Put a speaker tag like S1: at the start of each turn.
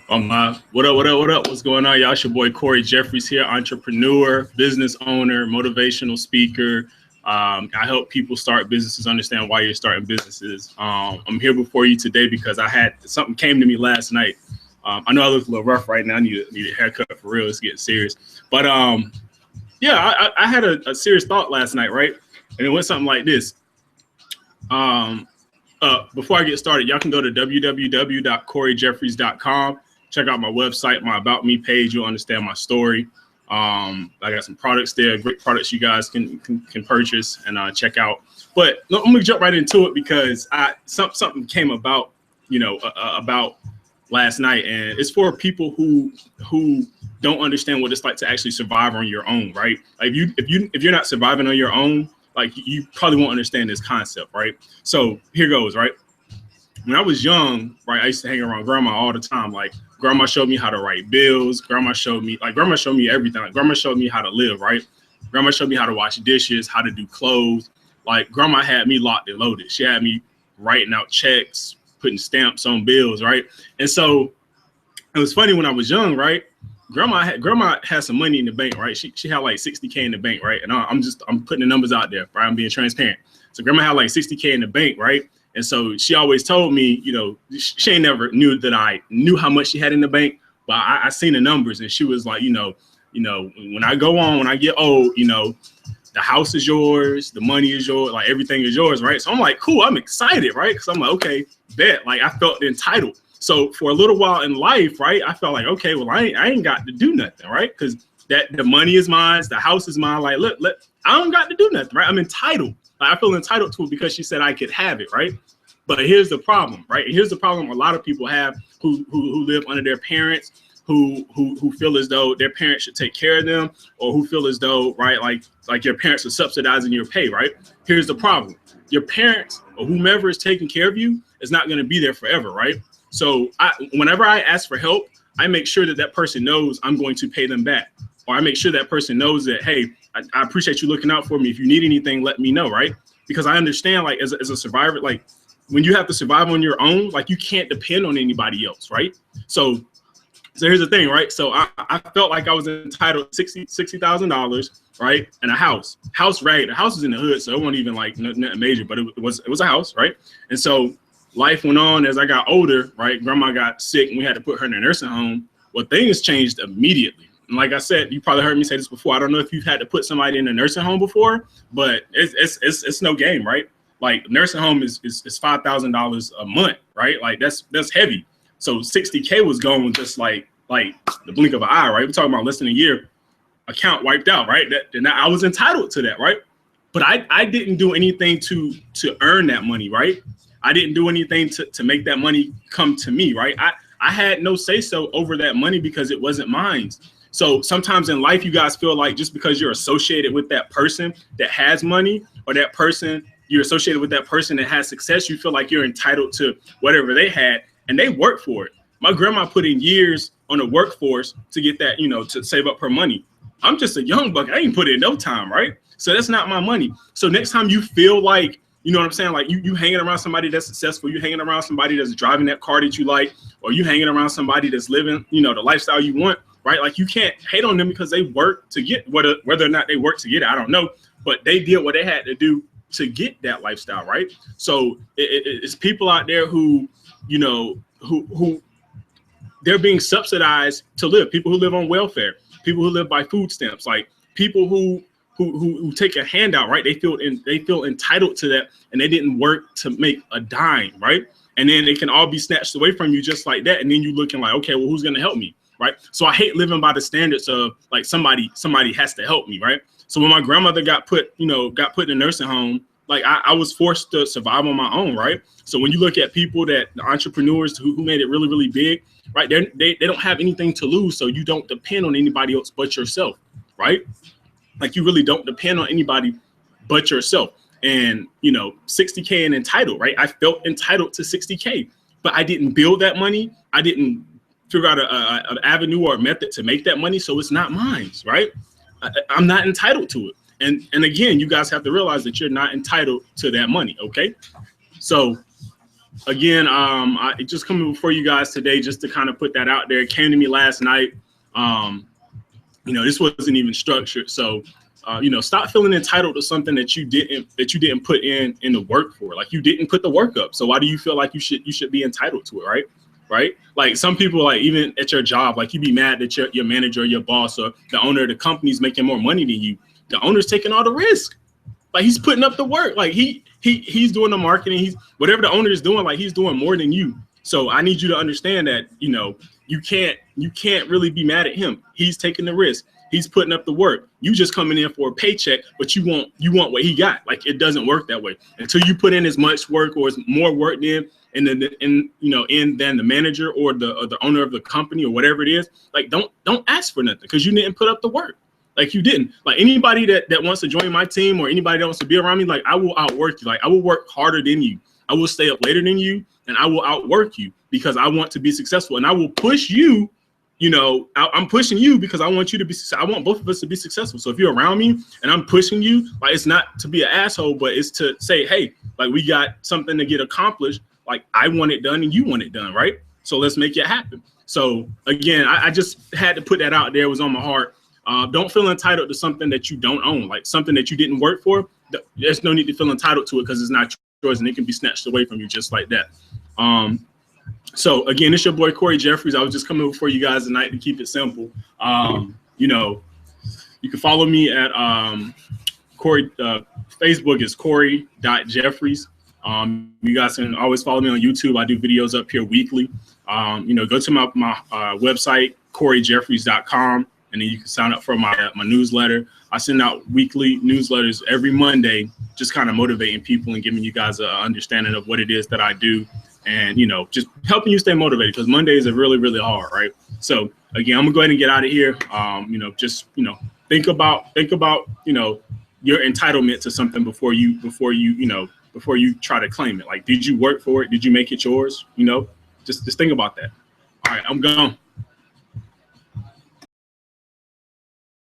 S1: What up, what up, what up? What's going on, y'all? It's your boy Corey Jeffries here, entrepreneur, business owner, motivational speaker. I help people start businesses, understand why you're starting businesses. I'm here before you today because I had something came to me last night. I know I look a little rough right now. I need a haircut for real. It's getting serious. But I had a serious thought last night, right? And it went something like this. Before I get started, y'all can go to www.coreyjeffries.com. Check out my website, my About Me page. You'll understand my story. I got some products there, great products you guys can purchase and check out. But let me jump right into it because something came about, about last night, and it's for people who don't understand what it's like to actually survive on your own, right? Like if you're not surviving on your own, like you probably won't understand this concept, right? So here goes, right? When I was young, right, I used to hang around grandma all the time. Like grandma showed me how to write bills. Grandma showed me everything. Like grandma showed me how to live, right? Grandma showed me how to wash dishes, how to do clothes. Like grandma had me locked and loaded. She had me writing out checks, putting stamps on bills, right? And so it was funny when I was young, right? Grandma had some money in the bank, right? She had like 60K in the bank, right? And I'm putting the numbers out there, right? I'm being transparent. So grandma had like 60K in the bank, right? And so she always told me, she ain't never knew that I knew how much she had in the bank, but I seen the numbers, and she was like, when I get old, the house is yours, the money is yours, like everything is yours, right? So I'm like, cool, I'm excited, right? Because I'm like, okay, bet. Like I felt entitled. So for a little while in life, right, I felt like, okay, well, I ain't got to do nothing, right? Because the money is mine, the house is mine. Like, look, I don't got to do nothing, right? I'm entitled. Like, I feel entitled to it because she said I could have it, right? But here's the problem, right? Here's the problem a lot of people have who live under their parents, who feel as though their parents should take care of them, or who feel as though, right, like your parents are subsidizing your pay, right? Here's the problem. Your parents or whomever is taking care of you is not going to be there forever, right? So whenever I ask for help, I make sure that person knows I'm going to pay them back. Or I make sure that person knows that, hey, I appreciate you looking out for me. If you need anything, let me know, right? Because I understand, like, as a survivor, like, when you have to survive on your own, like, you can't depend on anybody else, right? So here's the thing, right? So I felt like I was entitled to $60,000, right? And a house, right? The house was in the hood, so it wasn't even like nothing major, but it was a house, right? And so life went on as I got older, right? Grandma got sick and we had to put her in a nursing home. Well, things changed immediately. And like I said, you probably heard me say this before. I don't know if you've had to put somebody in a nursing home before, but it's no game, right? Like nursing home is $5,000 a month, right? Like that's heavy. So 60K was going just like the blink of an eye, right? We're talking about less than a year, account wiped out, right? And I was entitled to that, right? But I didn't do anything to earn that money, right? I didn't do anything to make that money come to me, right? I had no say so over that money because it wasn't mine. So sometimes in life, you guys feel like just because you're associated with that person that has money, or that person, you're associated with that person that has success, you feel like you're entitled to whatever they had, and they work for it. My grandma put in years on the workforce to get that, to save up her money. I'm just a young buck. I ain't put in no time, right? So that's not my money. So next time you feel like, you know what I'm saying? Like you hanging around somebody that's successful, you hanging around somebody that's driving that car that you like, or you hanging around somebody that's living, the lifestyle you want, right? Like you can't hate on them because they work to get whether or not they work to get it, I don't know, but they did what they had to do to get that lifestyle, right? So it's people out there who, who they're being subsidized to live. People who live on welfare, people who live by food stamps, like people who take a handout, right? They feel entitled to that, and they didn't work to make a dime, right? And then it can all be snatched away from you just like that. And then you looking like, okay, well, who's gonna help me, right? So I hate living by the standards of like somebody has to help me, right? So when my grandmother got put in a nursing home, like I was forced to survive on my own, right? So when you look at people the entrepreneurs who made it really, really big, right? They don't have anything to lose, so you don't depend on anybody else but yourself, right? Like you really don't depend on anybody but yourself. And 60K and entitled, right? I felt entitled to 60K, but I didn't build that money. I didn't figure out an avenue or a method to make that money, so it's not mine, right? I'm not entitled to it. And again, you guys have to realize that you're not entitled to that money, okay? So again, I just coming before you guys today just to kind of put that out there. It came to me last night. You know, this wasn't even structured. So, you know, stop feeling entitled to something that you didn't put in the work for. Like, you didn't put the work up. So why do you feel like you should be entitled to it, right? Like, some people, like, even at your job, like, you be mad that your manager or your boss or the owner of the company is making more money than you. The owner's taking all the risk. Like, he's putting up the work. Like, he's doing the marketing. He's whatever the owner is doing. Like, he's doing more than you. So I need you to understand that, you know, you can't really be mad at him. He's taking the risk. He's putting up the work. You just coming in for a paycheck, but you want what he got. Like, it doesn't work that way. Until you put in as much work or as more work than than the manager or the owner of the company or whatever it is. Like, don't ask for nothing because you didn't put up the work. Like, you didn't. Like, anybody that wants to join my team or anybody that wants to be around me, like, I will outwork you. Like, I will work harder than you. I will stay up later than you, and I will outwork you because I want to be successful. And I will push you. You know, I'm pushing you because I want you to be. I want both of us to be successful. So if you're around me and I'm pushing you, like, it's not to be an asshole, but it's to say, hey, like, we got something to get accomplished. Like, I want it done and you want it done, right? So let's make it happen. So again, I just had to put that out there. It was on my heart. Don't feel entitled to something that you don't own, like something that you didn't work for. There's no need to feel entitled to it because it's not yours and it can be snatched away from you just like that. So again, it's your boy Corey Jeffries. I was just coming before you guys tonight to keep it simple. You know, you can follow me at Corey. Facebook is Corey.Jeffries. You guys can always follow me on YouTube. I do videos up here weekly. You know, go to my website, CoreyJeffries.com. And then you can sign up for my newsletter. I send out weekly newsletters every Monday, just kind of motivating people and giving you guys an understanding of what it is that I do. And, you know, just helping you stay motivated because Mondays are really, really hard, right? So again, I'm gonna go ahead and get out of here. You know, just, you know, think about, you know, your entitlement to something before you try to claim it. Like, did you work for it? Did you make it yours? You know, just think about that. All right, I'm gone.